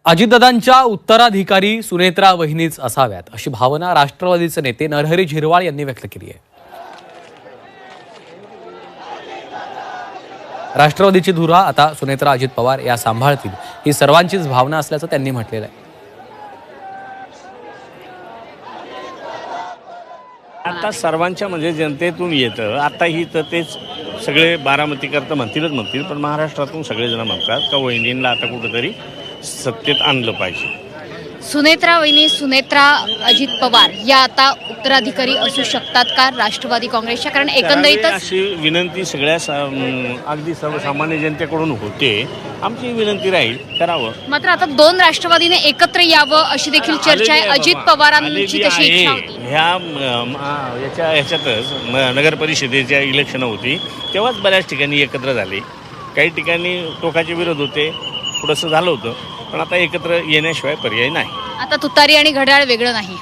अजितदादांच्या उत्तराधिकारी सुनेत्रा वहिनीच असाव्यात अशी भावना राष्ट्रवादीचे नेते नरहरी झिरवाळ यांनी व्यक्त केली आहे। राष्ट्रवादीची धुरा आता सुनेत्रा अजित पवार या सांभाळतील ही सर्वांचीच भावना असल्याचं त्यांनी म्हटलेलं आहे। आता सर्वांच्या म्हणजे जनतेतून येतं आता ही तर तेच सगळे बारामतीकरता म्हणतील पण महाराष्ट्रातून सगळेजण म्हणतात का वहिनींना आता कुठेतरी सत्तेत आणलं पाहिजे। सुनेत्रा वहिनी सुनेत्रा अजित पवार या आता उत्तराधिकारी असू शकतात का राष्ट्रवादी काँग्रेसच्या? कारण एकंदरीतच अशी विनंती सगळ्या अगदी सर्वसामान्य जनतेकडून होते। आमची विनंती राहील करावं। मात्र आता दोन राष्ट्रवादीने एकत्र यावं अशी देखील चर्चा आहे। अजित पवारांची तशी इच्छा होती। ह्याच्यातच नगर परिषदेच्या इलेक्शन होती तेव्हाच बऱ्याच ठिकाणी एकत्र झाले। काही ठिकाणी टोकाचे विरोध होते, थोडंसं झालं होतं, पण आता एकत्र येण्याशिवाय पर्याय नाही। आता तुतारी आणि घड्याळ वेगळं नाही।